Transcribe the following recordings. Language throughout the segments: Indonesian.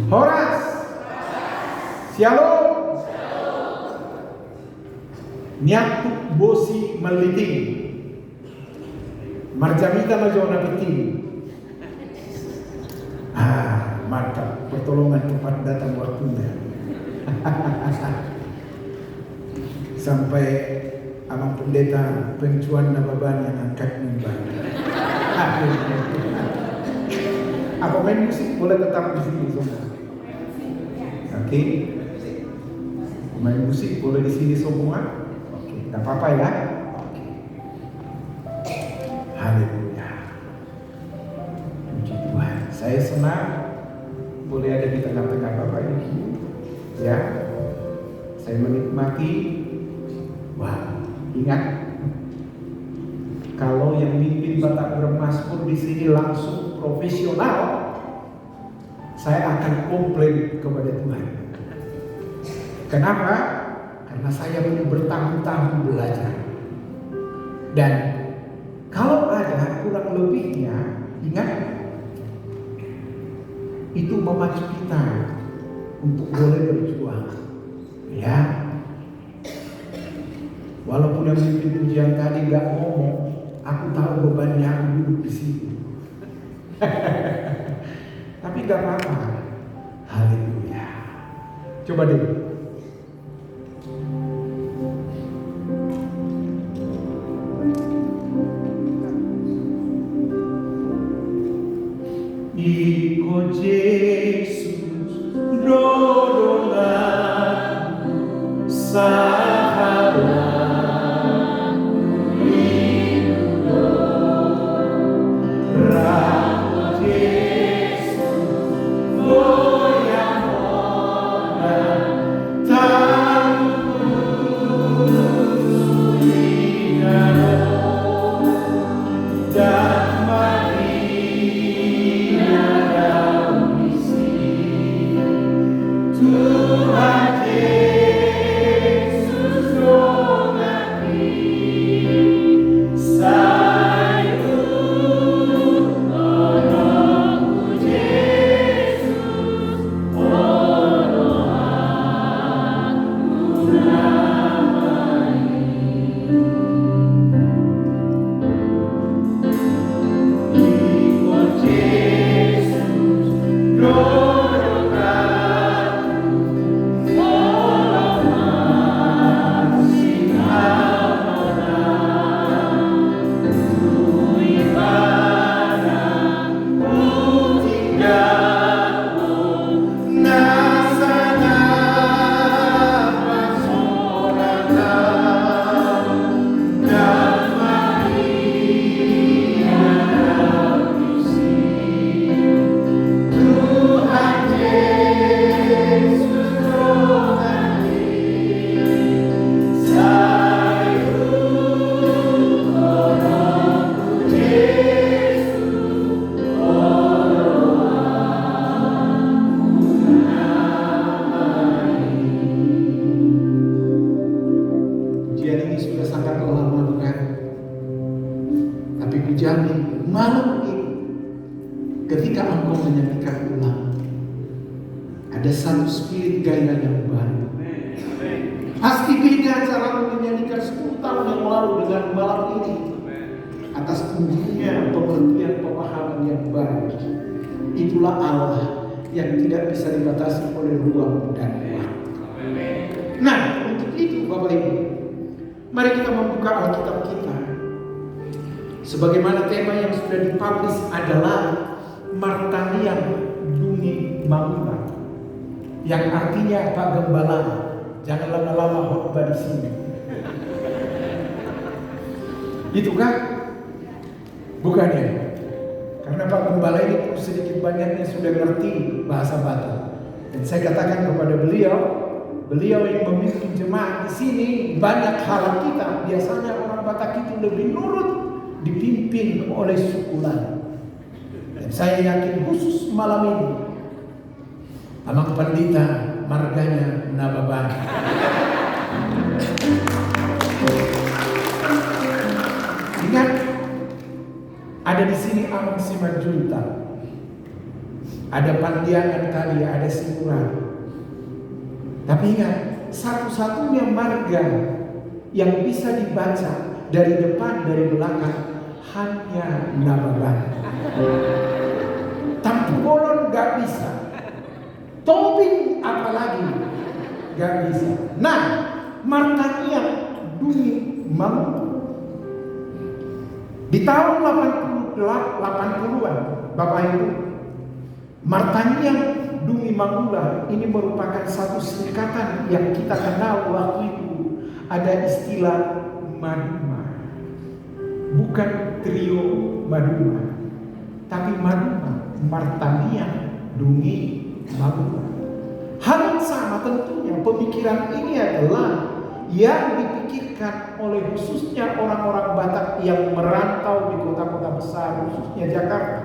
Horas. Shalom. Nyatuk bosi meliting. Marjamita majona penting. Mantap, pertolongan cepat datang waktunya. Sampai abang pendeta pencuan nababan yang angkat mimbar. Apa main musik boleh tetap di sini semua. Oke. Main musik boleh di sini semua. Oke, enggak apa-apa ya. Oke. Haleluya. Puji Tuhan. Saya senang boleh ada di tengah-tengah Bapak Ibu. Ya. Saya menikmati. Wah, ingat kalau yang mimpin Batak bermasmur di sini langsung profesional, saya akan komplain kepada Tuhan. Kenapa? Karena saya belum bertahun-tahun belajar. Dan kalau ada kurang lebihnya, ingat, itu memacu kita untuk boleh berjuang. Ya. Walaupun yang mimpin pujian tadi gak ngomong, aku tahu bebannya aku duduk di situ. Tapi gak apa-apa. Haleluya. Coba deh. Iko Yesus dorongan sahabat. Malam ini ketika engkau menyanyikan ulang, ada satu spirit gaya yang baru. Pasti beda cara menyanyikan 10 tahun yang lalu dengan malam ini. Atas tingginya pengertian pemahaman yang baru. Itulah Allah yang tidak bisa dibatasi oleh ruang dan waktu. Nah, untuk itu Bapak Ibu, mari kita membuka Alkitab kita. Sebagaimana tema yang sudah dipublish adalah Martanian Dumi Mamuna, yang artinya Pak Gembala, jangan lama-lama khotbah di sini. Itu kan? Bukan ya? Karena Pak Gembala ini sedikit banyaknya sudah ngerti bahasa Batak. Dan saya katakan kepada beliau yang memimpin jemaat di sini, banyak hal kita. Biasanya orang Batak itu lebih nurut, dipimpin oleh suku lain. Dan saya yakin khusus malam ini Amang Pandita marganya Nababan. Ingat, ada di sini Amang Simanjunta. Ada Pandiangan kali, ada Simuran. Tapi ingat, satu-satunya marga yang bisa dibaca dari depan, dari belakang, hanya Nababan. Tampu Bolon gak bisa. Tobing apalagi gak bisa. Nah, Martanian Duni Mangunga. Di tahun 80-an, Bapak Ibu, Martanian Dumi Mangunga ini merupakan satu singkatan yang kita kenal waktu itu. Ada istilah Maduma. Bukan trio Maduma, tapi Maduma, Martanian Dumi Mangunga. Hal yang sama tentunya, pemikiran ini adalah yang dipikirkan oleh khususnya orang-orang Batak yang merantau di kota-kota besar, khususnya Jakarta.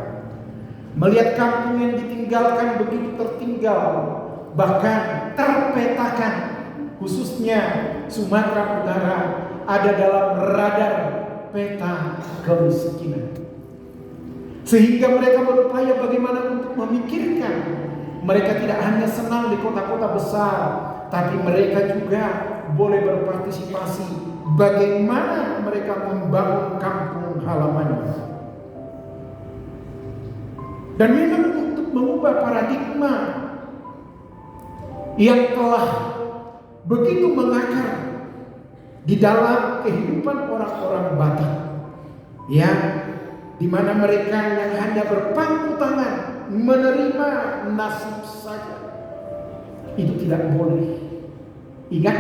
Melihat kampung yang ditinggalkan begitu tertinggal, bahkan terpetakan, khususnya Sumatera Utara ada dalam radar peta kemiskinan. Sehingga mereka berupaya bagaimana untuk memikirkan. Mereka tidak hanya senang di kota-kota besar, tapi mereka juga boleh berpartisipasi bagaimana mereka membangun kampung halamannya. Dan memang untuk mengubah paradigma yang telah begitu mengakar di dalam kehidupan orang-orang Batak, yang dimana mereka yang hanya berpangku tangan menerima nasib saja, itu tidak boleh. Ingat,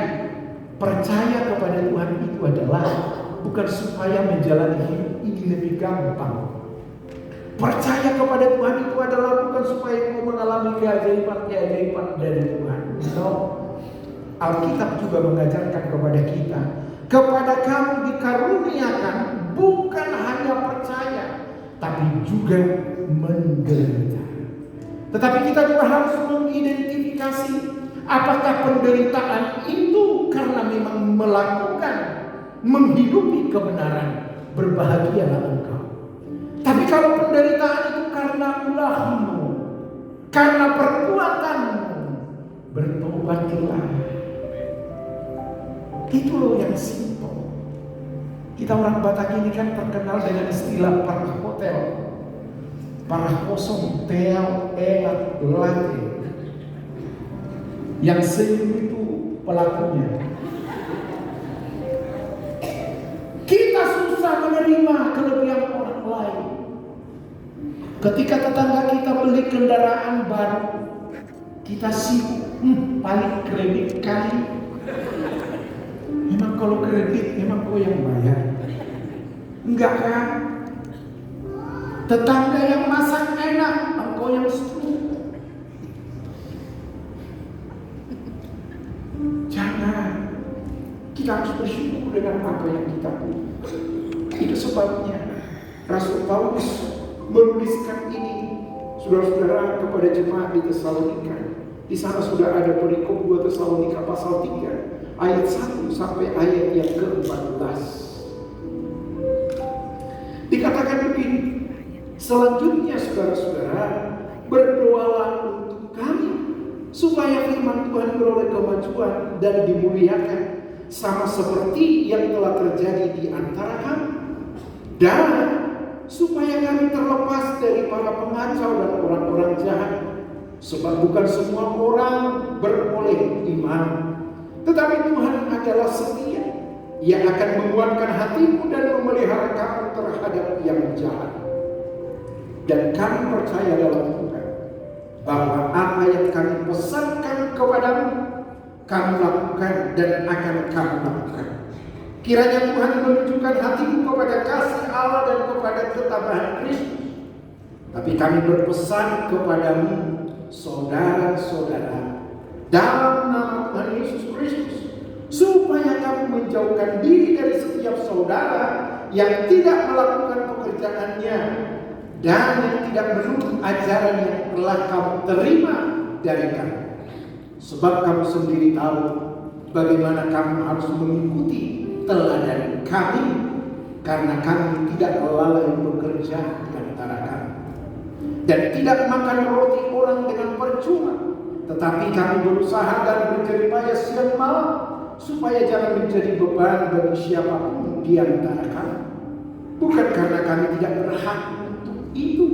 percaya kepada Tuhan itu adalah bukan supaya menjalani hidup ini lebih gampang. Percaya kepada Tuhan itu adalah bukan supaya kau mengalami keajaiban-keajaiban dari Tuhan. No. Alkitab juga mengajarkan kepada kita, kepada kamu dikaruniakan bukan hanya percaya, tapi juga menderita. Tetapi kita juga harus mengidentifikasi apakah penderitaan itu karena memang melakukan, menghidupi kebenaran, berbahagialah engkau. Tapi kalau penderitaan itu karena ulahmu, karena perbuatanmu, bertobatlah. Itu loh yang simpel. Kita orang Batak ini kan terkenal dengan istilah parah hotel, parah kosong, tel, elat, late. Yang senyum itu pelakunya. Kita susah menerima kelebihan orang lain. Ketika tetangga kita beli kendaraan baru, kita sibuk, paling kredit kali. Memang kalau kredit, memang kau yang bayar. Enggak kan? Tetangga yang masak enak, engkau yang setuju. Jangan. Kita harus bersyukur dengan apa yang kita punya. Itu sebabnya Rasul Paulus menuliskan ini, saudara-saudara, kepada jemaat di Tesalonika. Di sana sudah ada perikop 2 Tesalonika pasal 3 ayat 1 sampai ayat yang ke-14. Dikatakan begini, selanjutnya saudara-saudara, berdoalah untuk kami supaya firman Tuhan beroleh kemajuan dan dimuliakan sama seperti yang telah terjadi di antara kami, dan supaya kami terlepas dari para pengacau dan orang-orang jahat, sebab bukan semua orang beroleh iman, tetapi Tuhan adalah setia, yang akan menguatkan hatimu dan memelihara kamu terhadap yang jahat. Dan kami percaya dalam Tuhan bahwa apa yang kami pesankan kepadamu, kamu lakukan dan akan kamu lakukan. Kiranya Tuhan menunjukkan hatimu kepada kasih Allah dan kepada ketabahan Kristus. Tapi kami berpesan kepadamu, saudara-saudara, dalam nama Tuhan Yesus Kristus, supaya kamu menjauhkan diri dari setiap saudara yang tidak melakukan pekerjaannya dan yang tidak menurut ajaran yang telah kamu terima dari kami. Sebab kamu sendiri tahu bagaimana kamu harus mengikuti teladan kami, karena kami tidak lalai bekerja di antara kami. dan tidak makan roti orang dengan percuma. Tetapi kami berusaha dan berjerih payah siang malam supaya jangan menjadi beban bagi siapapun di antara kami. Bukan karena kami tidak berhak untuk itu,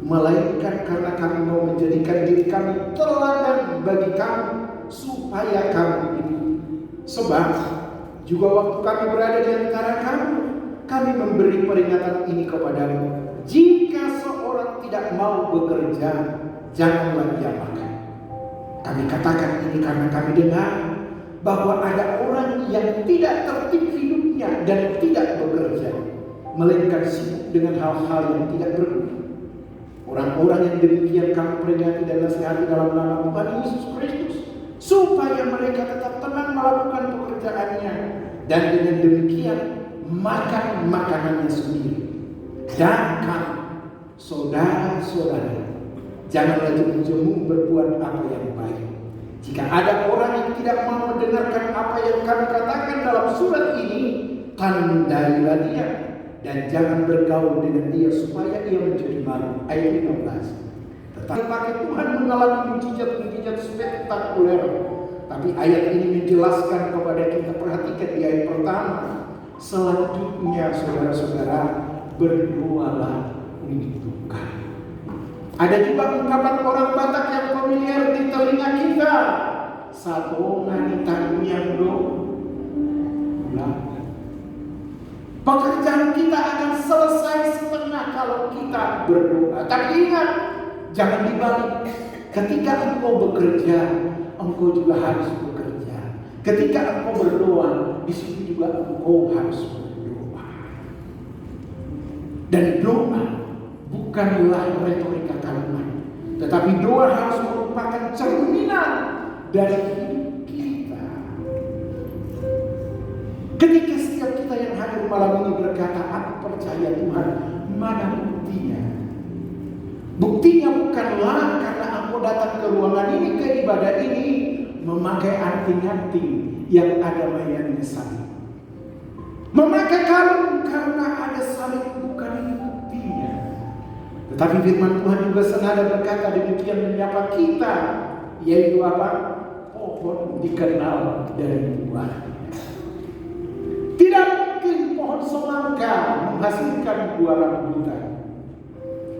melainkan karena kami mau menjadikan diri kami teladan bagi kamu supaya kamu hidup. Sebab juga waktu kami berada di antara kamu, kami memberi peringatan ini kepadamu: jika seorang tidak mau bekerja, janganlah ia makan. Kami katakan ini karena kami dengar bahwa ada orang yang tidak tertib hidupnya dan tidak bekerja, melainkan sibuk dengan hal-hal yang tidak berguna. Orang-orang yang demikian kami peringati dan nasihati dalam nama Tuhan Yesus Kristus, supaya mereka tetap tenang melakukan pekerjaannya, dan dengan demikian makan makanannya sendiri. Dan kamu, saudara-saudara, janganlah jemu-jemu berbuat apa yang baik. Jika ada orang yang tidak mau mendengarkan apa yang kami katakan dalam surat ini, tandailah dia dan jangan bergaul dengan dia supaya ia menjadi malu. Ayat 15. Tetapi pakai Tuhan mengalami mujizat-mujizat spektakuler. Tapi ayat ini menjelaskan kepada kita, perhatikan di ayat pertama. Selanjutnya saudara-saudara, berdoalah untuk kami. Ada juga ungkapan orang Batak yang familiar di telinga kita. Satu nganita yang do. Pekerjaan kita akan selesai setengah kalau kita berdoa. Tapi ingat, jangan dibalik. Ketika engkau bekerja, engkau juga harus bekerja. Ketika engkau berdoa, di situ juga engkau harus berdoa. Dan doa bukanlah retorika kalimat, tetapi doa harus merupakan cerminan dari hidup kita. Ketika setiap kita yang hadir malam ini berkata, aku percaya Tuhan, mana buktinya? Buktinya bukanlah karena aku datang ke ruangan ini, ke ibadah ini, memakai anting-anting yang ada mainannya salib. Memakai kalung karena ada salib, bukan itu buktinya. Tetapi firman Tuhan juga senada berkata demikian menyapa kita, yaitu apa? Pohon dikenal dari buahnya. Tidak mungkin pohon semangka menghasilkan buah rambutan.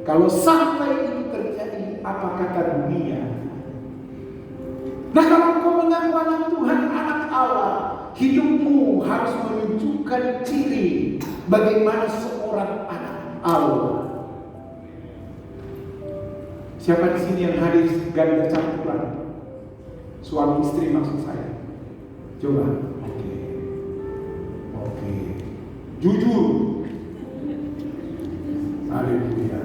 Kalau sampai itu terjadi, apa kata dunia? Nah, kalau kau mengaku anak Tuhan, anak Allah, hidupmu harus menunjukkan ciri bagaimana seorang anak Allah. Siapa di sini yang hadir ganda campuran? Suami istri maksud saya. Coba. Oke. Jujur. Haleluya.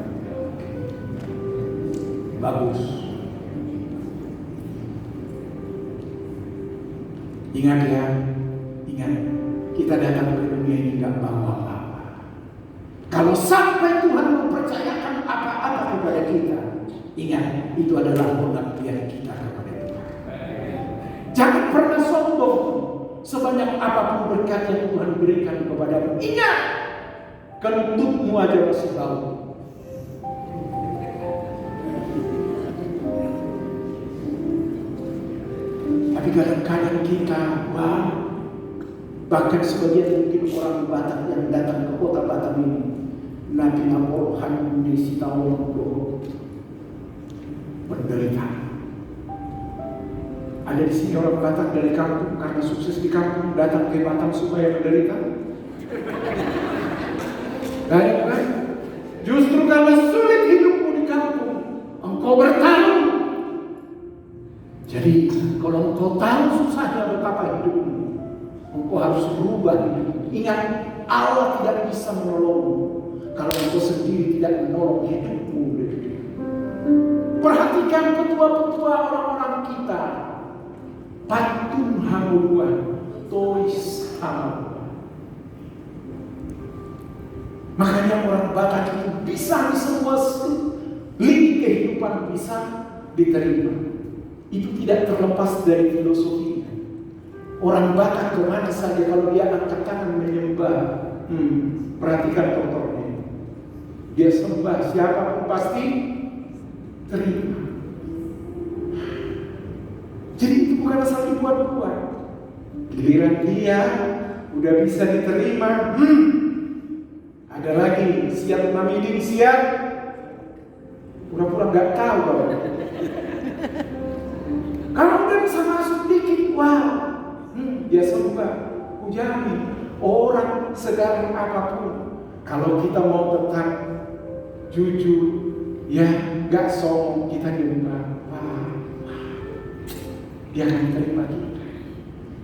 Bagus. Ingat ya, ingat. Kita datang ke dunia ini gak bawa apa-apa. Kalau sampai Tuhan mempercayakan apa-apa kepada kita, ingat, itu adalah pengabdian kita kepada Tuhan. Jangan pernah sombong sebanyak apapun berkat yang Tuhan berikan kepadamu. Ingat, kentutmu aja masih bau. Tapi kadang-kadang kita, bahkan sebagian mungkin orang Batak yang datang ke kota Batam ini, Nabi Naporohan Indonesia tahun menderita. Ada di sini orang Batak dari kampung karena sukses di kampung datang ke Batam supaya menderita. Baik. Justru karena sulit hidupmu di kampung, engkau bertarung. Jadi kalau engkau tahu susahnya betapa hidupmu, engkau harus berubah hidup. Ingat, Allah tidak bisa menolongmu kalau engkau sendiri tidak menolong hidupmu. Perhatikan ketua-ketua orang-orang kita. Patun hamuruan, tois hamuruan. Makanya orang Batak itu bisa di semua lini kehidupan bisa diterima. Itu tidak terlepas dari filosofinya. Orang Batak kemana saja kalau dia angkat tangan menyembah, perhatikan contohnya. Dia sembah siapapun pasti terima. Jadi itu bukan asal dibuat-buat. Giliran dia udah bisa diterima, ada lagi siap mamidin siap, pura-pura nggak tahu kalau. Kalau udah bisa masuk dikit, wow, biasa bukan. Jamin orang segarang apapun, kalau kita mau tetap jujur, ya nggak sombong, kita diundang, dia akan terima kita.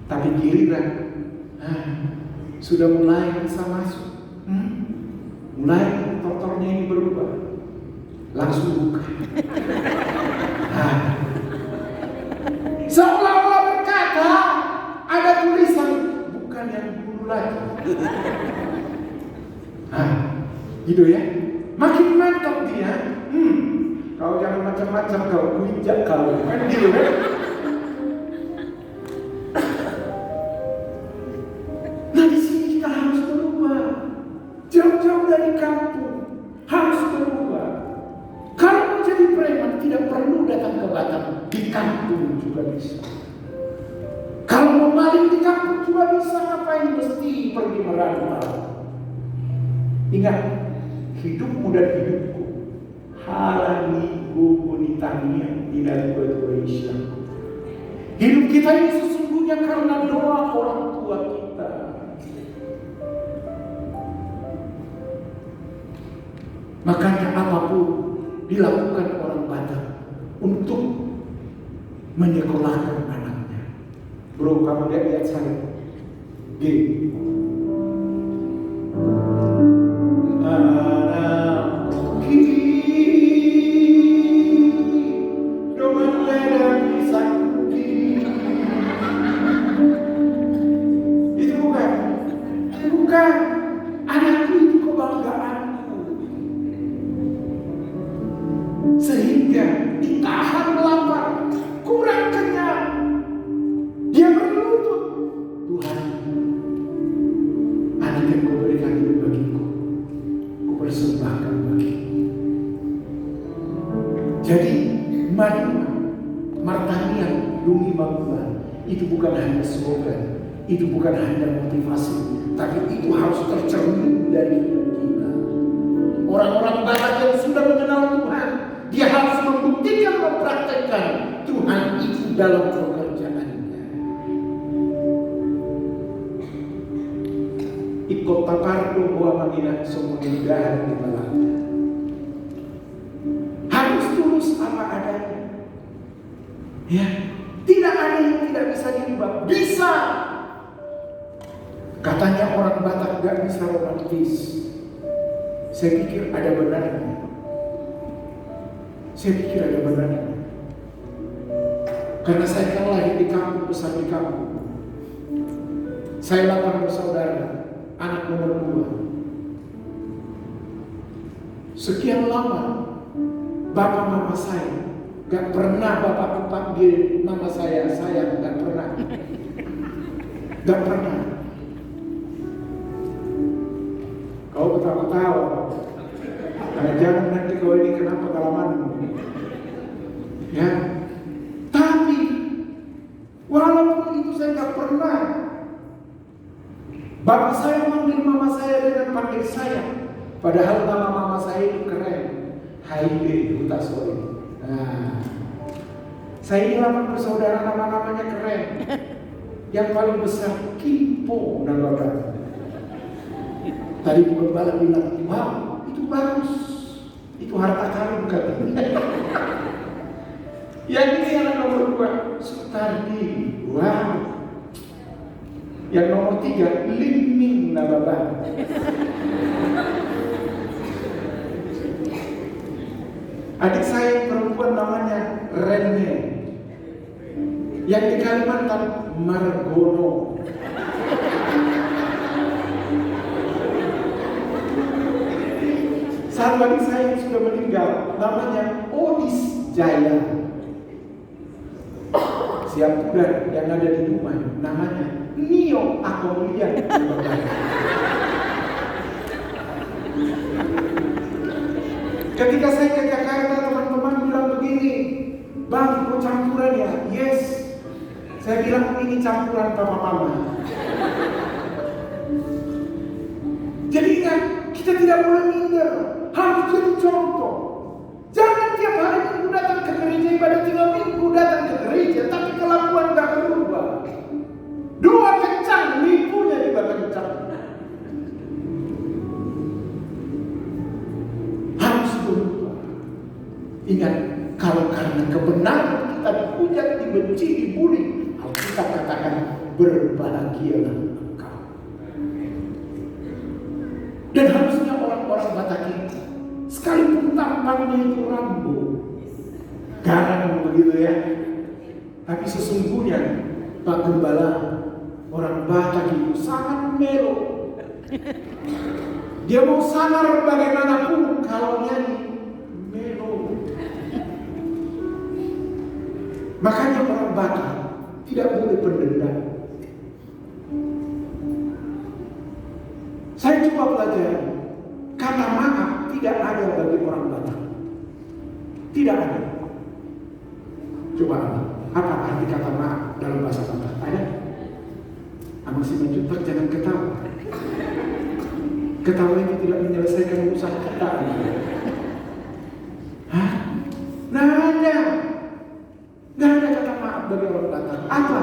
Tapi giliran sudah mulai bisa masuk, mulai totornya ini berubah, langsung buka. Seolah-olah berkata, ada tulisan bukan yang dulu lagi. Gitu ya. Makin mantap dia. Kau jangan macam-macam, kau kuinjak kau. Kan gitu kan? Nah di sini kita harus berubah. Jauh-jauh dari kampung harus berubah. Kalau mau jadi preman tidak perlu datang ke Batam, di kampung juga bisa. Kalau mau maling di kampung juga bisa, ngapain mesti pergi merantau? Ingat, hidupmu dan hidupku halani gubunitania tidak berusia. Hidup kita ini sesungguhnya karena doa orang tua kita. Makanya apapun dilakukan orang Batak untuk menyekolahkan anaknya. Bro, kamu lihat saya. G. Sehingga ditahan lapar, kurang kenyang, dia berlutut, Tuhan, anak yang kau berikan itu bagiku, kau persembahkan bagiku. Jadi Martanian Lumi Magulan itu bukan hanya slogan, itu bukan hanya motivasi, tapi itu harus tercermin dari hidup kita. Orang-orang Batak yang sudah mengenal Tuhan, dia harus membuktikan, mempraktekkan Tuhan itu dalam pekerjaannya. Ikut tapardo buah manginat semua mudahan kita lakukan. Harus tulus apa adanya. Ya, tidak ada yang tidak bisa diubah. Bisa. Katanya orang Batak gak bisa romantis. Saya pikir ada benarnya. Karena saya kan lahir di kampung, besar di kampung. Saya 8 bersaudara, anak nomor 2. Sekian lama bapak mama saya gak pernah bapak panggil nama saya sayang, gak pernah. Kau ketawa-ketawa. Jangan nanti kau ini kenapa kelamaan. Ya, tapi walaupun itu saya nggak pernah. Bapak saya manggil mama saya dengan panggil saya, padahal nama mama saya itu keren, Haide Utasori. Saya ini 8 bersaudara, nama-namanya keren. Yang paling besar Kimpo Nagara. Tadi pembala bilang, wow, itu bagus, itu harta karun katanya. Yang ini anak nomor 2 Sutardi, wow. Yang nomor 3 Liming Nababa. Adik saya perempuan namanya Rene. Yang di Kalimantan Margono. Satu adik saya yang sudah meninggal namanya Odis Jaya. Siap pula yang ada di rumah namanya Nio Akomulian. Ketika saya ke Jakarta, teman-teman bilang Bang, kok campuran ya? Yes. Saya bilang ini campuran papa mama. Jadi ingat, kita tidak boleh minder. Harus jadi contoh. Jangan tiap hari minggu datang ke gereja, ibadah 3 minggu datang ke gereja, tapi kelakuan gak berubah. Doa kencang, nipunya juga kencang. Harus berubah. Ingat, kalau karena kebenaran kita dihujat, dibenci, dibully, Alkitab katakan berbahagialah engkau. Dan harusnya orang-orang Batak kita, sekalipun tampangnya itu rambu, garang begitu ya, tapi sesungguhnya Pak Gembala, orang Batak itu sangat melo. Dia mau sangar bagaimanapun kalau nyanyi melo. Makanya orang Batak tidak boleh pendendam. Saya coba pelajari, kata maaf tidak ada bagi orang Batak. Tidak ada. Coba apa arti kata maaf dalam bahasa Batak? Ada? Abang si Manjuter, jangan ketawa. Ketawa itu tidak menyelesaikan urusan kita. Hah? Nggak ada. Nggak ada kata maaf bagi orang Batak. Apa?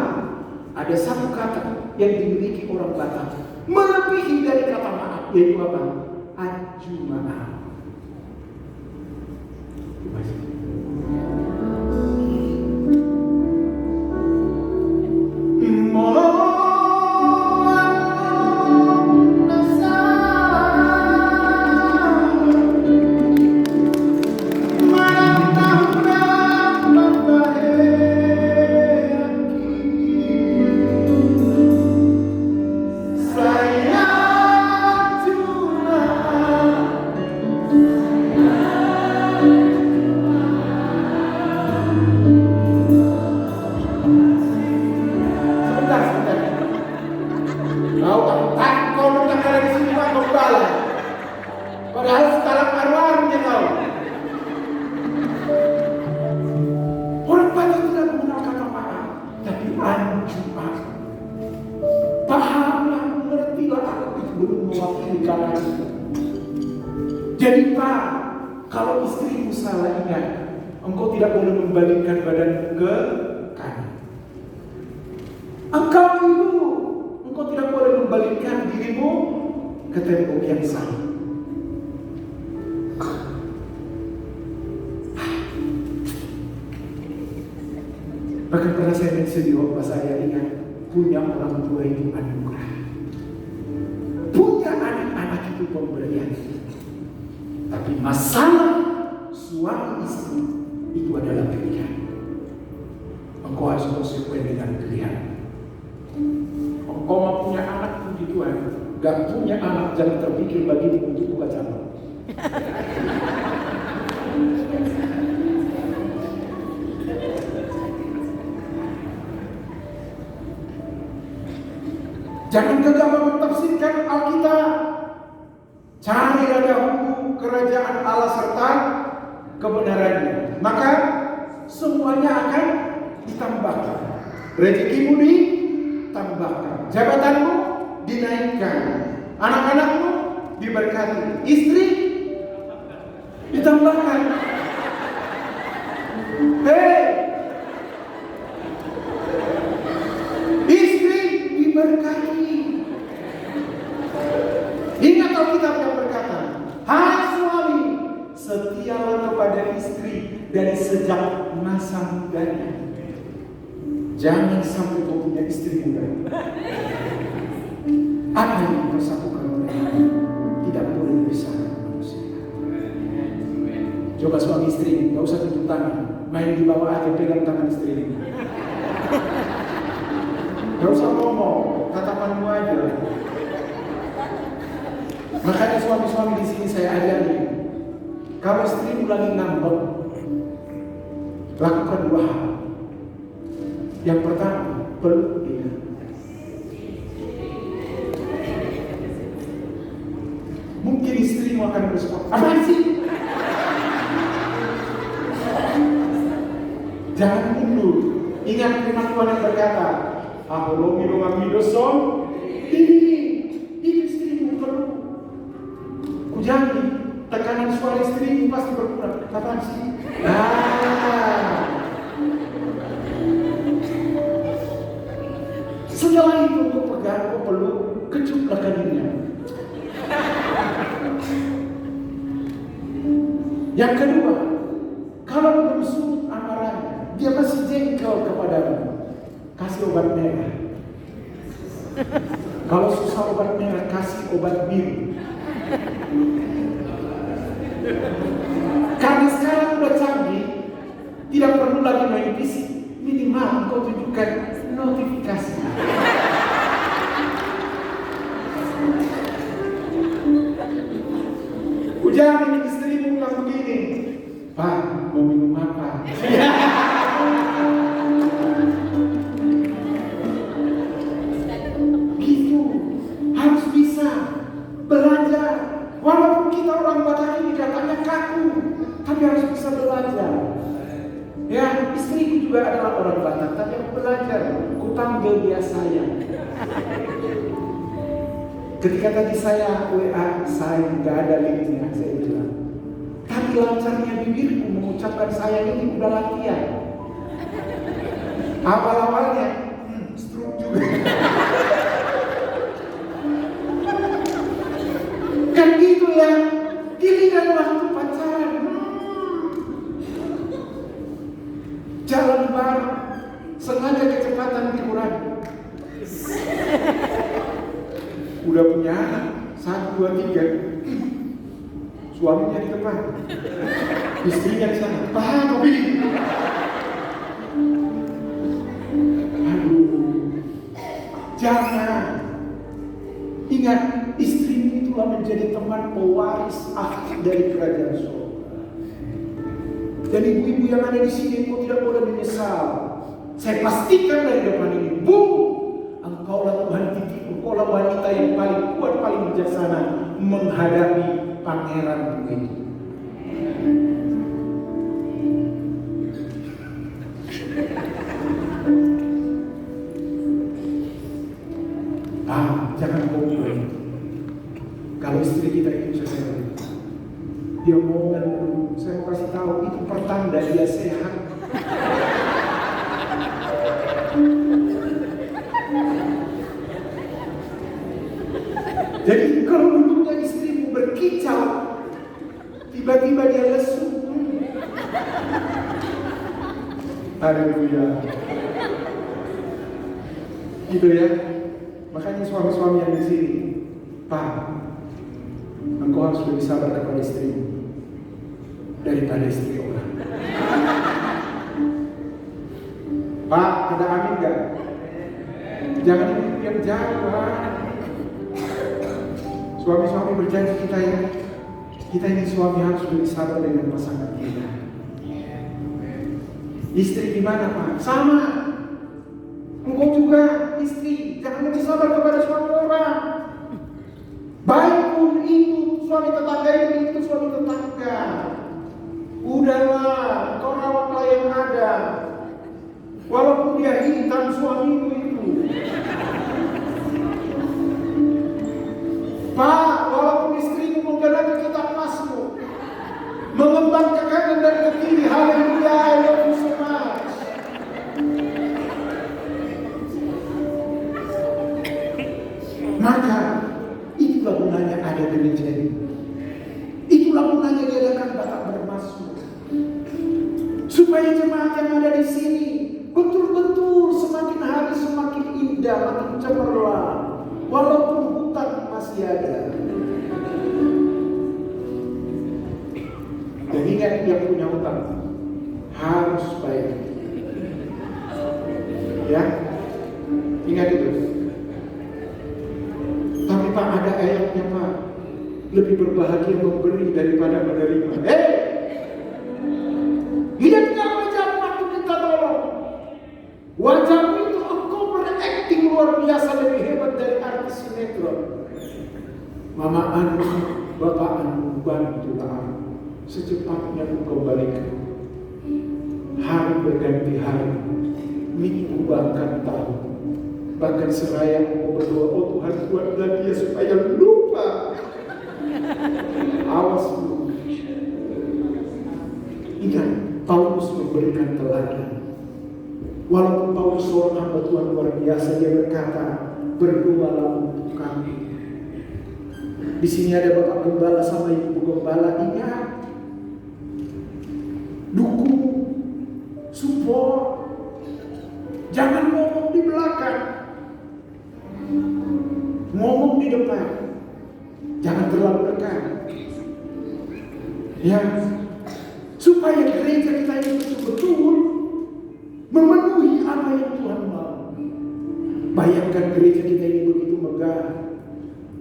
Ada satu kata yang dimiliki orang Batak melebihi dari kata maaf, yaitu apa? Aju maaf. Jadi Pak, kalau istrimu salah, ingat, engkau tidak boleh membalikkan badan ke kanan. Engkau ibu, engkau tidak boleh membalikkan dirimu ke tembok yang salah. Bahkan pernah saya sedih waktu saya ingat, punya orang tua itu anugerah. Punya anak-anak itu pemberian. Tapi masalah suami istri itu adalah pilihan. Engkau harus konsekuen dengan pilihan. Engkau mau punya anak puji Tuhan, gak punya anak jangan terpikir bagimu untuk buka cabang. Jangan gegabah mentafsirkan Alkitab. Carilah dahulu kerajaan Allah serta kebenarannya, maka semuanya akan ditambahkan. Rezekimu ditambahkan, jabatanmu dinaikkan, anak-anakmu diberkati, istri ditambahkan. Istri diberkati. Ingat Alkitab yang berkata, hai suami, setialah kepada istri dari sejak masa mudanya. Jangan sampai kau punya istri muda. Apa yang dipersatukan mereka tidak boleh dipisahkan manusia. Coba suami istri, gak usah tunjuk tangan, main di bawah aja, pegang tangan istri ini. Gak usah ngomong, tatapanmu aja. Makanya suami-suami di sini saya ajari, kalau istrimu lagi ngambek, lakukan 2 hal. Yang pertama, peluk dia. Mungkin istrimu akan bersuara, apa sih? dulu. Ingat firman Tuhan yang berkata, "Apolomi doang son, ini istrimu perlu." Kujangi, tekanan suara istrimu pasti berkurang. Kapan sih? Setelah itu kau pegang, kau peluk, kecuplah kakinya. Yang kedua, kalau belum surut amarahnya, dia masih jengkel kepadamu, kasih obat merah. Kalau susah obat merah, kasih obat biru. Karena sekarang udah canggih, tidak perlu lagi main fisik, minimal kau tunjukkan notifikasi. Ujangan istrimu bilang begini, "Pak, mau minum apa?" Gitu, harus bisa belajar. Walaupun kita orang Batak ini katanya kaku, tapi harus bisa belajar. Ya, istriku juga adalah orang Batak, tapi aku belajar. Ku panggil dia sayang. Ketika tadi saya WA, saya nggak ada linknya, saya bilang. Tapi lancarnya bibirku mengucapkan sayang ini udah latihan. Awal-awalnya, stroke juga. Kan gitu ya, giliran waktu pacaran. Jalan bareng, sengaja kecepatan dikurangi. Udah punya anak, 1, 2, 3. Suaminya di depan, istrinya di sana. Paham, Bobi? Aduh, jangan. Ingat, istrimu itulah menjadi teman pewaris akhir dari kerajaan surga. Dan ibu-ibu yang ada di sini, kau tidak boleh menyesal. Saya pastikan dari depan ini, engkaulah Tuhan titipku, engkaulah wanita yang paling kuat, paling bijaksana menghadapi pangeran itu. Jangan komplain. Kalau istri kita itu sehat, dia mau dulu, saya mau kasih tahu itu pertanda dia sehat. Jadi kalau duduknya istrimu berkicau, tiba-tiba dia lesu. Haleluya. Gitu ya. Makanya suami-suami yang di sini, Pak, engkau harus lebih sabar kepada istrimu daripada istri orang. Pak, ada amin gak? Jangan yang jauh, Pak. Suami-suami berjanji kita ya, kita ini suami harus lebih sabar dengan pasangan kita. Istri gimana, Pak? Sama. Engkau juga istri, jangan lebih sabar kepada suami orang. Baik pun itu suami tetangga, itu suami tetangga. Udahlah, kau rawatlah yang ada. Walaupun dia hitam suamimu itu. Pak, walaupun istrimu menggenapi kitab Mazmur, mengembang ke kanan dan ke kiri, haleluya, I love you so much. Maka itulah gunanya ada gereja ini. Itulah gunanya diadakan Batak Bermazmur, supaya jemaat yang ada di sini betul-betul semakin hari semakin indah, makin cemerlang, walaupun hutan masih ada. Dan ingat, yang punya hutang harus bayar. Ya, ingat itu. Tapi Pak, ada ayatnya Pak, lebih berbahagia memberi daripada menerima. Lihatlah wajahmu waktu minta tolong. Wajahmu itu engkau berakting luar biasa, lebih hebat dari artis sinetron. Mama anu, bapak anu, bantulah aku, secepatnya aku kembalikan hari berganti hari, minggu bahkan tahun. Bahkan seraya mau berdoa, oh Tuhan buatlah dia supaya lupa. Awas dulu. Ingat, Paulus memberikan teladan. Walaupun Paulus seorang hamba Tuhan luar biasa, dia berkata, berdoalah untuk kami. Di sini ada Bapak Gembala sama Ibu Gembala, ingat, dukung, support, jangan ngomong di belakang, ngomong di depan, jangan terlalu dekat. Ya, supaya gereja kita ini betul-betul memenuhi apa yang Tuhan mau. Bayangkan gereja kita ini begitu megah.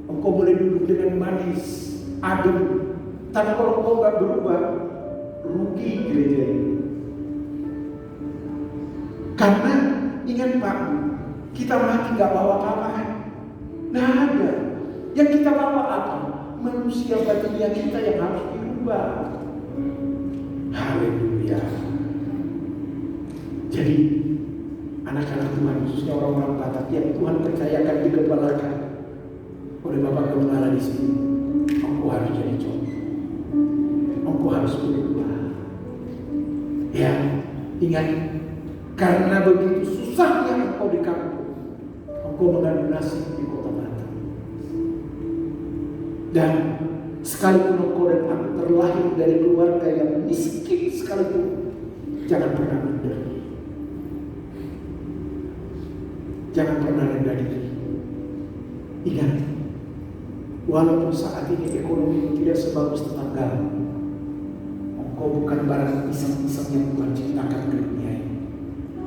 Engkau boleh duduk dengan manis, adem. Tapi kalau engkau gak berubah, rugi gereja ini. Karena ingat Pak, kita mati gak bawa apa-apa. Nah ada. Yang kita bawa apa? Manusia batinnya kita yang harus dirubah. Haleluya. Jadi anak-anak Tuhan, khususnya orang-orang Batak yang Tuhan percayakan digembalakan oleh Bapak Gembala di sini, engkau harus jadi contoh. Engkau harus berubah. Ya, ingat, karena begitu susahnya engkau di kampung, engkau mengadu nasib di kota Batam. Dan sekalipun engkau dan aku terlahir dari keluarga yang miskin sekalipun, jangan pernah minder. Jangan pernah rendah diri. Ingat, walaupun saat ini ekonomi tidak sebagus tetangga, engkau bukan barang pisang-pisang yang Tuhan ciptakan ke dunia ini.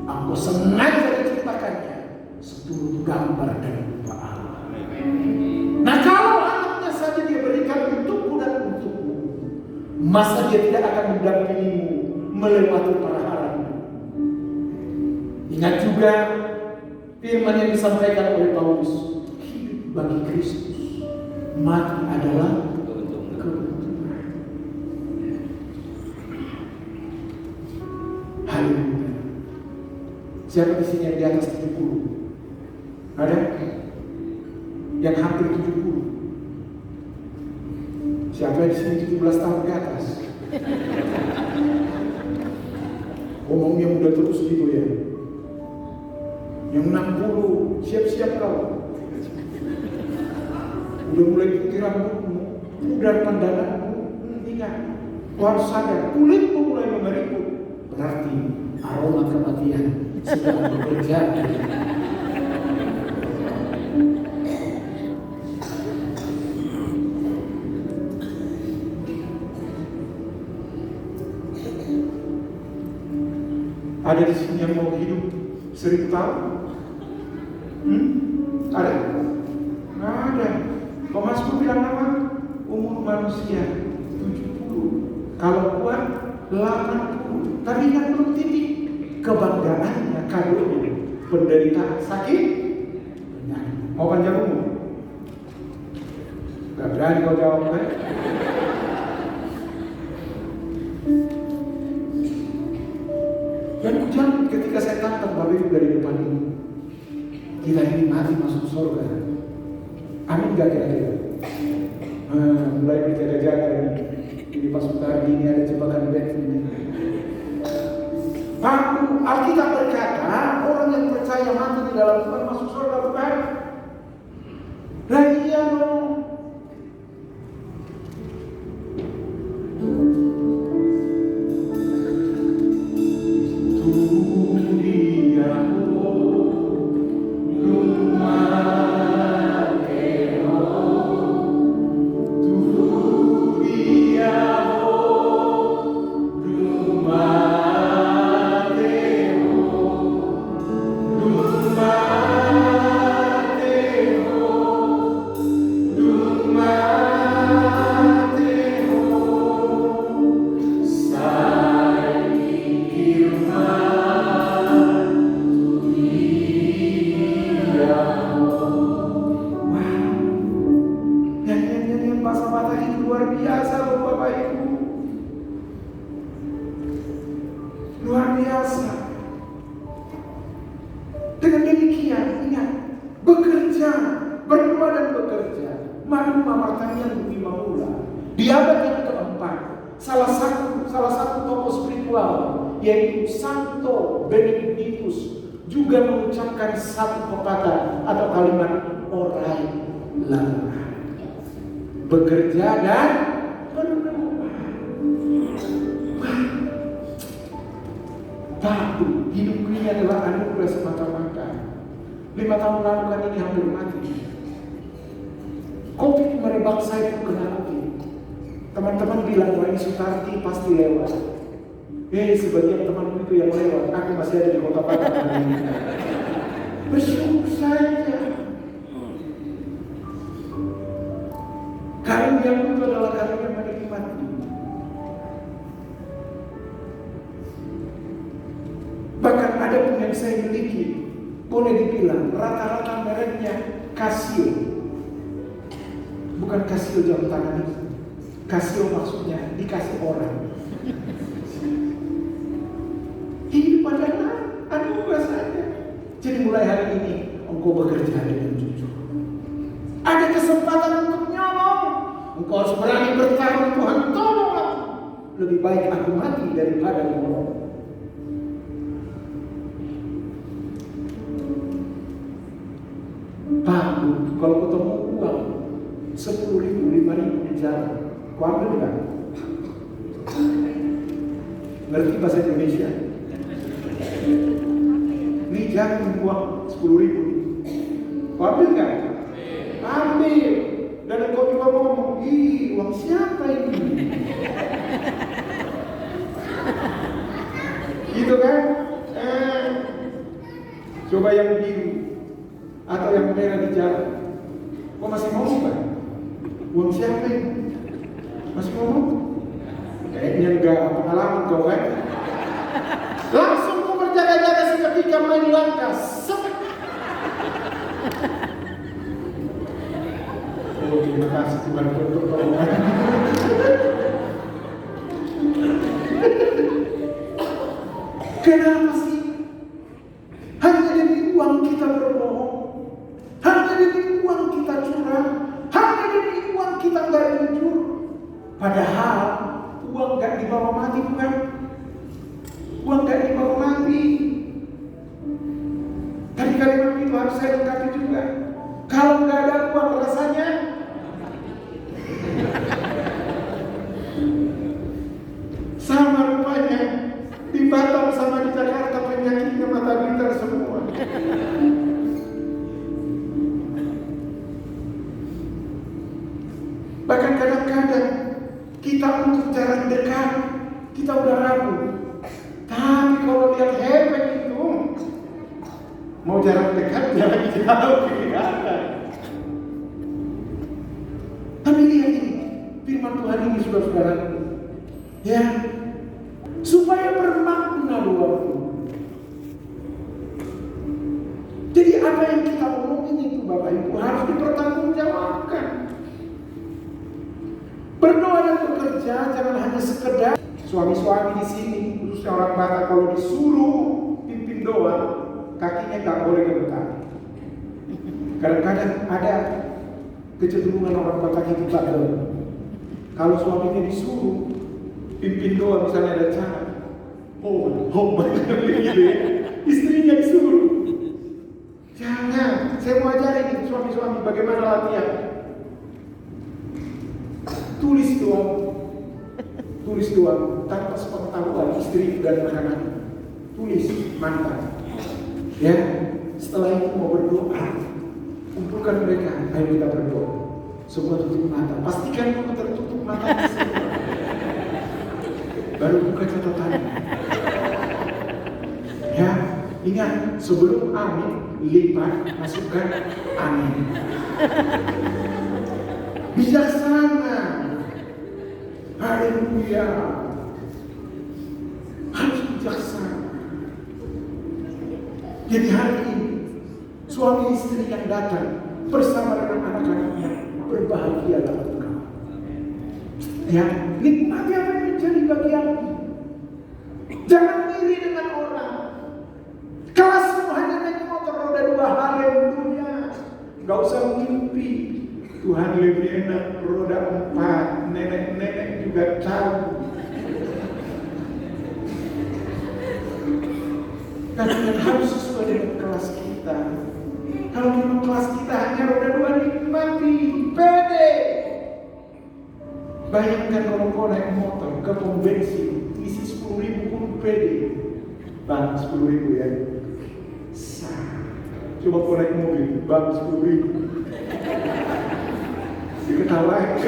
Engkau sengaja diciptakannya seturut gambar dan rupa Allah. Nah kalau anaknya saja dia berikan untukku dan untukmu, masa dia tidak akan mendampingimu melewati para haram. Ingat juga firman yang disampaikan oleh Paulus, hidup bagi Kristus, mati adalah keuntungan. Haleluya. Siapa di sini yang di atas 70? Ada? Yang hampir 70? Siapa di sini 17 tahun ke atas? Ngomongnya udah terus gitu ya. Yang 60, siap-siap kau. Udah mulai putih rambutmu, udah pandanganmu. Ingat, kau harus sadar, kulitmu mulai mengeriput. Berarti aroma kematian sedang bekerja. Ada di sini yang mau hidup 1000 tahun? Ada? Nggak ada. Mazmur bilang apa? Umur manusia 70. Kalau kuat 80. Tapi kan belum titik kebanggaannya, kadonya. Penderitaan sakit. Benar. Mau panjang umur? Gak berani kau jawab kan? Dan hujan ketika saya tantang Bapak Ibu dari depan ini, kita ini mati masuk surga. Amin gak kira-kira? Mulai berjaga-jaga ini pas utara ini ada jebakan bed ini. Alkitab berkata orang yang percaya mati di dalam Tuhan masuk surga, bukan? Lah iya dong. Rumah bekerja, berdoa dan bekerja. Manuma Martanian Bumi Mahula. Di abad yang keempat, salah satu tokoh spiritual yaitu Santo Benedictus juga mengucapkan satu pepatah atau kalimat orai lama. Bekerja dan berdoa. Tapi hidup ini adalah anugerah semata-mata. 5 tahun lalu kan ini hampir mati. Covid merebak saya pun kena Covid. Teman-teman bilang wah ini Sutarti pasti lewat. Sebagian teman itu yang lewat, aku masih ada di kota Padang. Bersyukur saja. Karunia itu adalah karunia menikmati. Bahkan ada pun yang saya miliki, boleh dibilang rata-rata mereknya Casio. Bukan Casio jam tangan itu. Casio maksudnya dikasih orang. Hidup adalah anugerah saja. Jadi mulai hari ini engkau bekerja dengan jujur. Ada kesempatan untuk nyolong. Engkau harus berani bertarung, Tuhan tolong aku. Lebih baik aku mati daripada menolong. Pak, kalau ketemu uang 10.000, 5.000 di jalan, kau ambil kan? Ngerti bahasa Indonesia? Ini jangan uang 10.000, kau ambil kan? Ambil. Dan kau juga ngomong, uang siapa ini? Gitu kan? Coba yang biru atau yang merah di jalan, kau masih mau kan? Uang siapa ini? Masih mau? Kayaknya enggak pengalaman kau kan? Langsung kau berjaga-jaga seketika main langkah. Terima kasih Tuhan untuk tolongan. Kenapa sih? Hanya demi uang kita berbohong, hanya demi uang kita curang, hanya demi uang kita nggak jujur. Padahal uang nggak dibawa mati, bukan? Uang nggak dibawa mati. Tadi kalimat itu harus saya lengkapi juga. Kalau nggak ada uang rasanya sama rupanya di Batam sama di Jakarta penyakitnya mata duitan semua. Bahkan kadang-kadang kita untuk jarak dekat kita udah ragu. Tapi kalau lihat hebat itu mau jarak dekat jarak jauh tidak ada. Tapi lihat ini firman Tuhan ini saudara-saudara, ya, supaya bermakna doamu. Jadi apa yang kita omongin itu Bapak Ibu harus dipertanggungjawabkan. Berdoa dan bekerja jangan hanya sekedar. Suami-suami di sini, khususnya orang Batak, kalau disuruh pimpin doa, kakinya nggak boleh gemetar. Kadang-kadang ada kecenderungan orang Batak itu bagel. Kalau suaminya disuruh pimpin doa, misalnya ada cara, gitu ya. Istrinya disuruh. Jangan, saya mau ajarin suami-suami bagaimana latihan. Tulis doa tanpa sepengetahuan istri dan anak-anak. Tulis mantan. Ya, setelah itu mau berdoa, kumpulkan mereka, ayo kita berdoa. Semua tutup mata, pastikan dulu tertutup mata. Baru buka catatan. Ya, ingat sebelum amin lipat masukkan amin. Bijaksana. Haleluya. Harus bijaksana. Jadi hari ini suami istri yang datang bersama dengan anak-anaknya, berbahagialah engkau. Ya, nikmati apa yang menjadi bagianmu. Jangan iri dengan orang. Kelasmu hanya naik motor roda 2 hal yang dunia. Gak usah mimpi. Tuhan lebih enak roda 4. Nenek-nenek juga tahu. Tapi yang harus sesuai dengan kelas kita. Kalau memang kelas kita hanya roda 2, nikmati, pede. Bayangkan kalau kau naik motor ke pom bensin, isi 10.000 pun pede. Bang, 10.000 ya. Coba kau naik mobil, bang 10.000. Diketawain.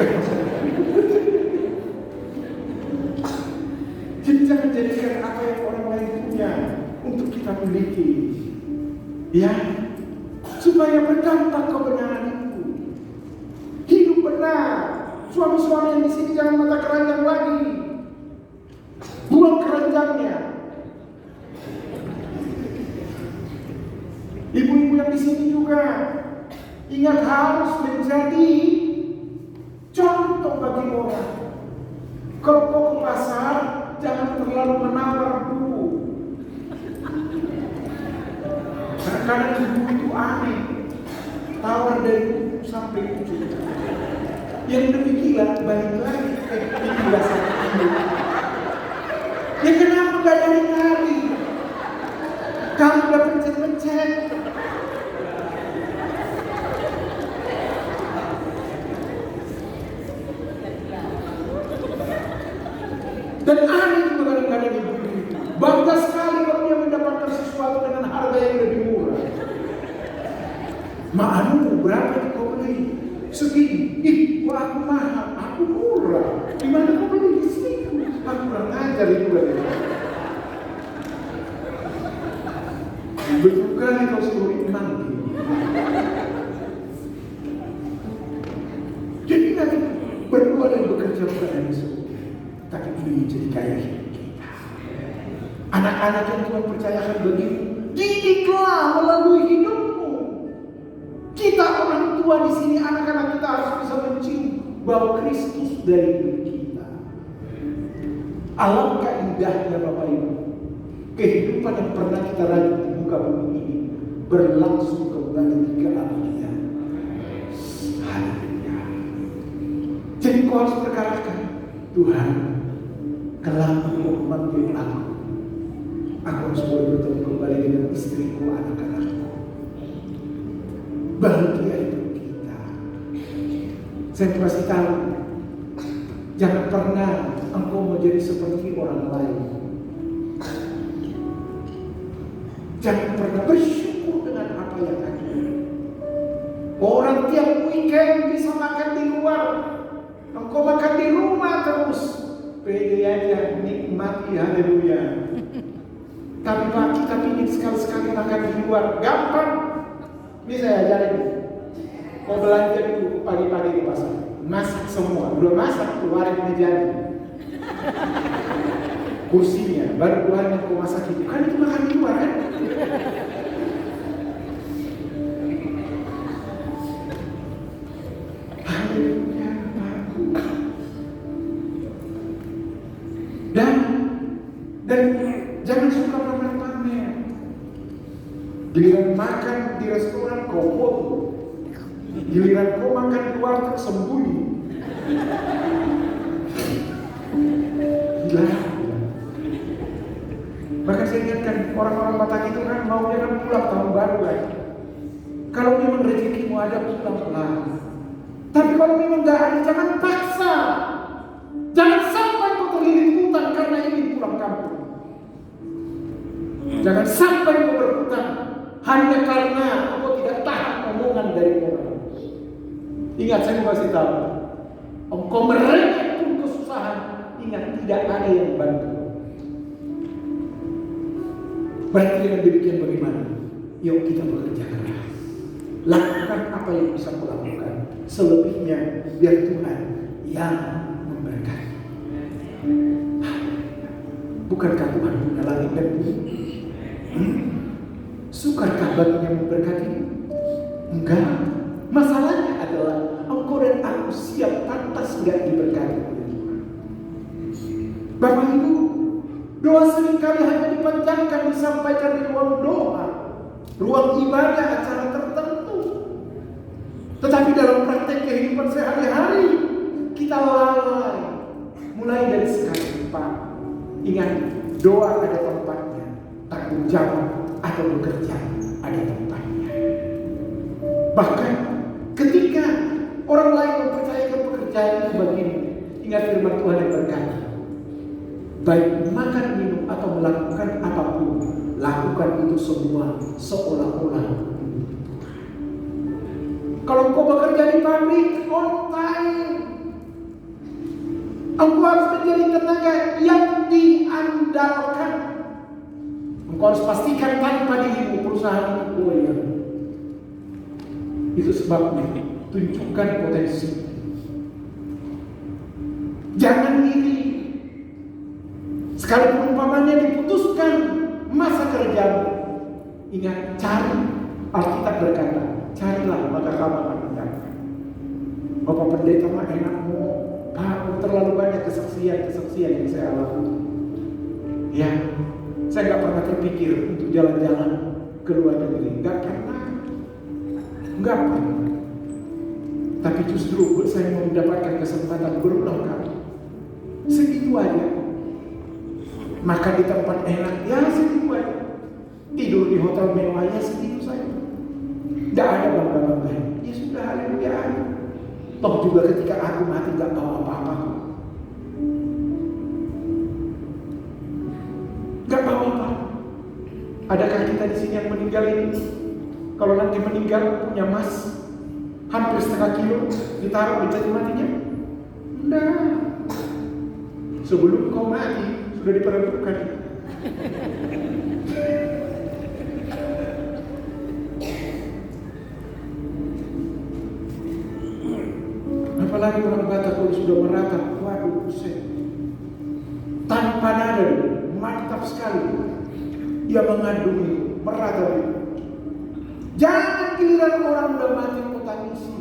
Jadi jangan jadikan apa yang orang lain punya untuk kita miliki, ya, supaya berdampak kebenaran itu. Hidup benar. Suami-suami yang di sini jangan mata keranjang lagi. Buang keranjangnya. Ibu-ibu yang di sini juga ingat harus menjadi contoh bagi orang. Kalau kau ke pasar, jangan terlalu menawar dulu. Kadang ibu itu aneh, tawar dari buku sampai ujung. Yang lebih gila, balik lagi ke gila sama ibu. Ya kenapa gak dari tadi? Kamu udah pencet-pencet. Dan aneh juga kadang-kadang ibu itu. Bangga sekali kalau dia mendapatkan sesuatu dengan harga yang lebih murah. Anu berapa yang kau beli? Segini. Ih, wah aku mahal, aku murah. Di mana kau beli? Di situ. Aku kurang ajar juga. Betul kali kau suruh iman. Jadi nanti berdua dan bekerja bukan hanya surga, tapi ini jadi gaya hidup kita. Anak-anak yang Tuhan percayakan begitu, didiklah melalui hidupmu. Kita orang tua di sini, anak-anak kita harus bisa mencium bau Kristus dari hidup kita. Alangkah indahnya Bapak Ibu, kehidupan yang pernah kita rajut di muka bumi ini berlangsung kembali ke alamnya. Haleluya. Jadi kau harus berkatakan, Tuhan, kelak Engkau memanggil aku harus boleh bertemu kembali dengan istriku, anak-anakku. Bahagia itu kita. Saya pasti tahu, jangan pernah engkau menjadi seperti orang lain. Jangan pernah bersyukur dengan apa yang ada. Orang tiap weekend bisa makan di luar, engkau makan di rumah terus. Pede aja, nikmati, haleluya. Tapi Pak, kita ingin sekali-sekali makan di luar, gampang. Ini saya ajarin. Mau belanja dulu pagi-pagi di pasar, masak semua, udah masak keluarin mejanya, kursinya, baru Tuhan yang kau masak itu. Kan itu makan di luar kan? Haleluya, dan jangan suka pamer-pamer. Giliran makan di restoran kau foto, giliran kau makan di warteg sembunyi. Gila. Bahkan saya ingatkan orang-orang Batak itu kan maunya kan pulang tahun baru kan. Kalau memang rezekimu ada, pulanglah. Tapi kalau memang gak ada, jangan paksa. Jangan sampai kau terlilit hutang karena ingin pulang kampung. Jangan sampai kau berhutang hanya karena kau tidak tahan omongan dari orang. Ingat, saya kasih tahu, engkau merengek pun kesusahan, ingat tidak ada yang bantu. Berarti dengan demikian bagaimana? Yuk kita bekerja keras. Lakukan apa yang bisa kau lakukan. Selebihnya biar Tuhan yang memberkati. Bukankah Tuhan punya langit dan bumi? Sukakah baginya memberkati? Enggak. Masalahnya adalah engkau dan aku siap pantas enggak diberkati oleh Tuhan. Bapak Ibu, doa seringkali hanya dipanjangkan, disampaikan di ruang doa, ruang ibadah, acara tertentu. Tetapi dalam praktek kehidupan sehari-hari kita lalai. Mulai dari sekarang, Pak, ingat, doa ada tempatnya, tanggung jawab atau bekerja ada tempatnya. Bahkan ketika orang lain mempercayakan pekerjaan itu bagimu, ingat firman Tuhan yang berkata, baik makan, minum atau melakukan apapun, lakukan itu semua seolah-olah. Kalau engkau bekerja di pabrik, on time, engkau harus menjadi tenaga yang diandalkan. Engkau harus pastikan tanpa dirimu perusahaan itu goyah. Itu sebabnya tunjukkan potensi. Jangan iri. Sekalipun umpamanya diputuskan masa kerjamu, ingat, cari. Alkitab berkata, carilah maka kamu akan mendapatkan. Bapak pendeta mah enakmu, Pak, terlalu banyak kesaksian yang saya alami. Ya, saya nggak pernah terpikir untuk jalan-jalan ke luar negeri, nggak pernah. Tapi justru saya mendapatkan kesempatan berulang kali. Segitu aja. Makan di tempat enak, ya segitu aja. Tidur di hotel mewah, ya segitu saja. Tidak ada bangga-bangga. Ya sudah, haleluya. Toh juga ketika aku mati gak bawa apa-apa. Gak bawa apa. Adakah kita di sini yang meninggal ini? Kalau nanti meninggal punya emas hampir setengah kilo ditaruh di jati matinya? Enggak. Sebelum kau mati sudah diperuntukkan. Apalagi orang Batak kalau sudah meratap, waduh, buset. Tanpa nada, mantap sekali. Dia mengandung itu, meratap itu. Jangan giliran orang udah mati kau tangisi.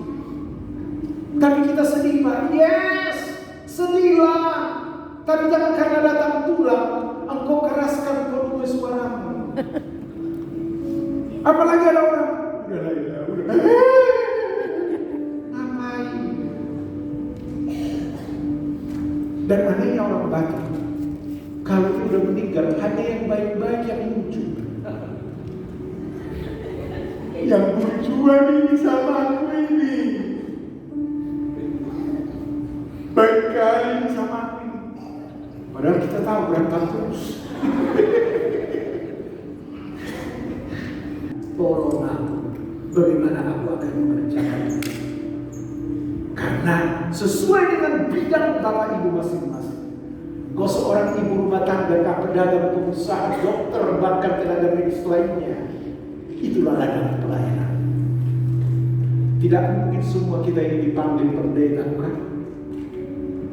Tapi kita sedih, Pak. Yes, sedihlah. Tapi jangan karena datang tulang, engkau keraskan kedua suaramu. Apalagi ada orang, udah. Dan anehnya orang Batak, kalau dia udah meninggal, hanya yang baik-baik yang muncul. Yang berjuang ini sama aku ini, baik kali sama aku ini. Padahal kita tahu berantem terus. Tolong aku, bagaimana aku akan mengerjakan ini? Karena sesuai dengan bidang bapak ibu masing-masing. Kau seorang ibu rumah tangga, pedagang, pengusaha, dokter, bahkan tenaga medis lainnya. Itulah ladang pelayanan. Tidak mungkin semua kita ini dipanggil pendeta, bukan?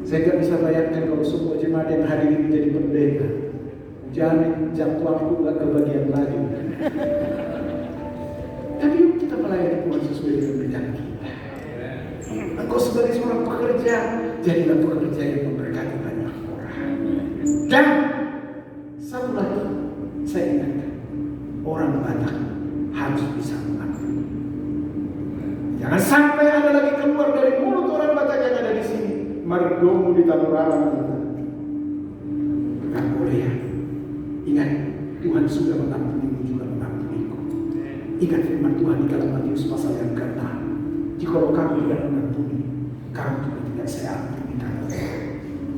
Saya tidak bisa bayangkan kalau semua jemaat yang hadir ini menjadi pendeta. Jangan jangkauanku gak kebagian lagi. Tapi kita melayani Tuhan sesuai dengan bidang kita. Engkau sebagai seorang pekerja, jadilah pekerja yang memberkati banyak orang. Dan satu lagi, saya ingatkan, orang Batak harus bisa mengaku. Jangan sampai ada lagi keluar dari mulut orang Batak yang ada di sini, margomu di Tanuraran kita. Bukan boleh ya. Ingat, Tuhan sudah mengampunimu juga mengampuniku. Ingat firman Tuhan di dalam Matius pasal yang ke-6. Jikalau kamu tidak mengampuni, kamu juga tidak saya ampuni.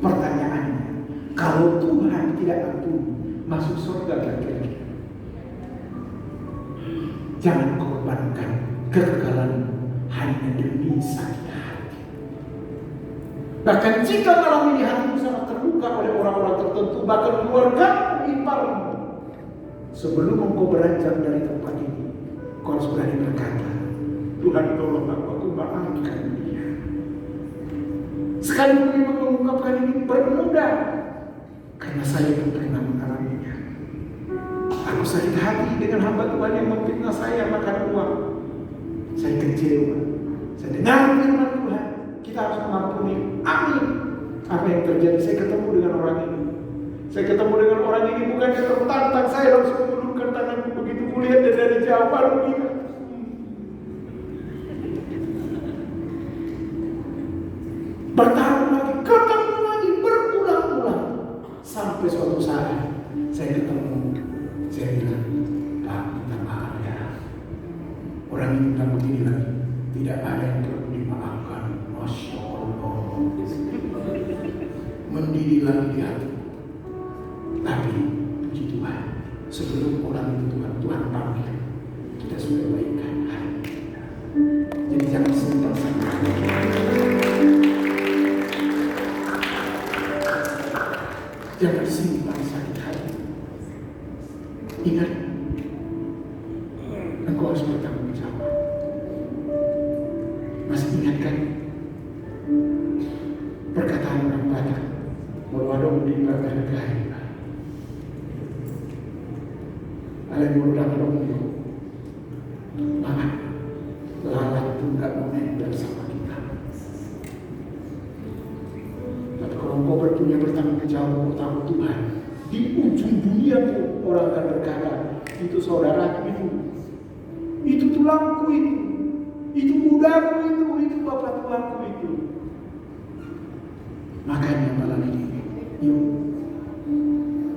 Pertanyaannya, kalau Tuhan tidak ampuni, masuk surga kira-kira? Jangan korbankan kegagalan hanya demi sakit hati. Bahkan jika malam ini hatimu sangat terluka oleh orang-orang tertentu, bahkan keluarga iparmu, sebelum engkau beranjak dari tempat ini, kau harus berani berkata, Tuhan tolong aku maafkan dia. Sekalipun memang mengungkapkan ini bermudah, karena saya pun pernah mengalaminya. Aku sakit hati dengan hamba Tuhan yang memfitnah saya makan uang. Saya kecewa. Saya dengar firman Tuhan, kita harus mengampuni. Amin. Apa yang terjadi? Saya ketemu dengan orang ini. Saya ketemu dengan orang ini bukan dia tertantang, saya langsung mengulurkan tanganku begitu kulihat dari jauh baru dia. ini bilang begini lagi, tidak ada yang perlu dimaafkan. Masya Allah, mendidih lagi di hati. Tapi puji Tuhan, sebelum orang itu Tuhan panggil, kita sudah baikkan hati. Jadi jangan simpan-simpan. Jangan simpan sakit hati. Ingat, engkau harus bertanggung jawab. Masih ingat kan perkataan orang Batak, "Mewadong di Batak negari." Ada yang mewadong itu, maaf, lalat itu nggak mau nempel sama kita. Tapi kalau engkau berpunya bertanggung jawab, bertanggung Tuhan, di ujung dunia pun orang akan berkata, itu saudaraku itu tulangku itu budaku itu bapak tuaku itu. Makanya malam ini, yuk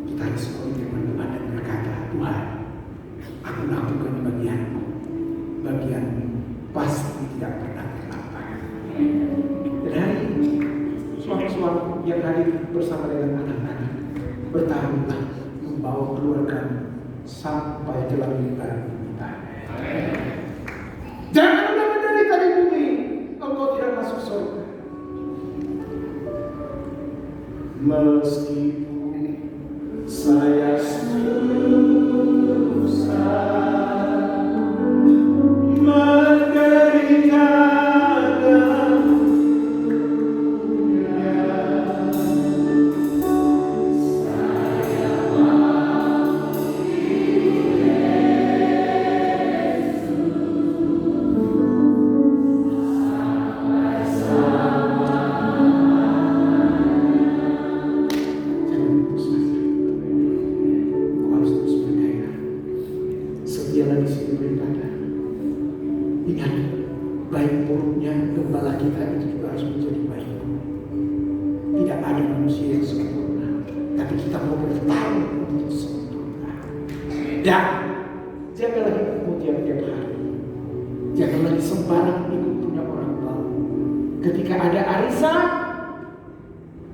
kita harus firman Tuhan dan berkata, Tuhan, aku lakukan bagianmu pasti tidak pernah terlambat. Dan hari ini, suami-suami yang hadir bersama dengan anak-anak, bertahanlah membawa keluarga sampai ke langit baru kita. Jangan udah menderita di bumi, engkau tidak masuk surga. Meskipun saya susah menderita dalam dunia, saya mau jalan di situ beribadah. Ingat, baik buruknya gembala kita itu juga harus menjadi baik. Tidak ada manusia yang sempurna, tapi kita mau bertarung untuk sempurna. Dan janganlah ikut tiap-tiap hari. Janganlah sembarang ikut punya orang tahu. Ketika ada arisan,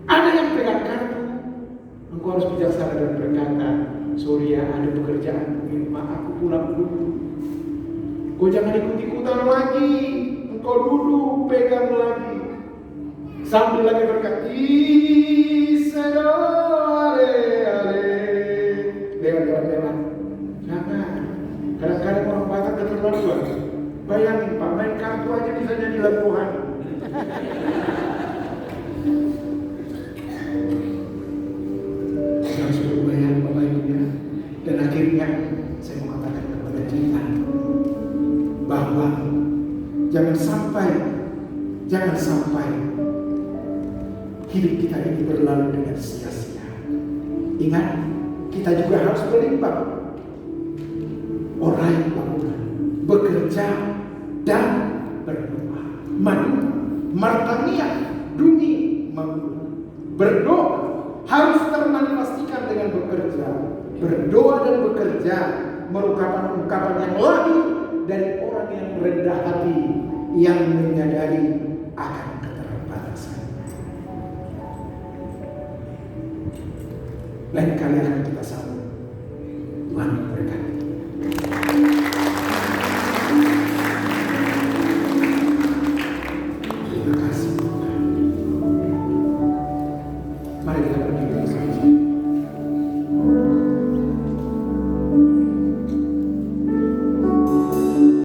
ada yang pegang kartu, engkau harus bijaksana dan berkata, sorry ya, ada pekerjaan aku pulang dulu. Kau jangan ikut-ikutan lagi. Engkau duduk, pegang lagi. Sambil lagi berkata, lewat. Jangan. Kadang-kadang orang Batak keterlaluan. Bayangin Pak, main kartu aja bisa jadi lagu rohani. Yang sudah bayar Bapak Ibunya. Dan akhirnya saya mau katakan kepada kita bahwa jangan sampai hidup kita ini berlalu dengan sia-sia. Ingat, kita juga harus berimbang. Orang bangunan, bekerja dan berdoa. Martania dumi bangunan. Berdoa harus termanifestasikan dengan bekerja. Berdoa dan bekerja merupakan ungkapan yang lahir dari orang yang rendah hati, yang menyadari akan keterbatasan. Lain kali akan kita sambut. Tuhan memberkati. Terima kasih Tuhan. Mari kita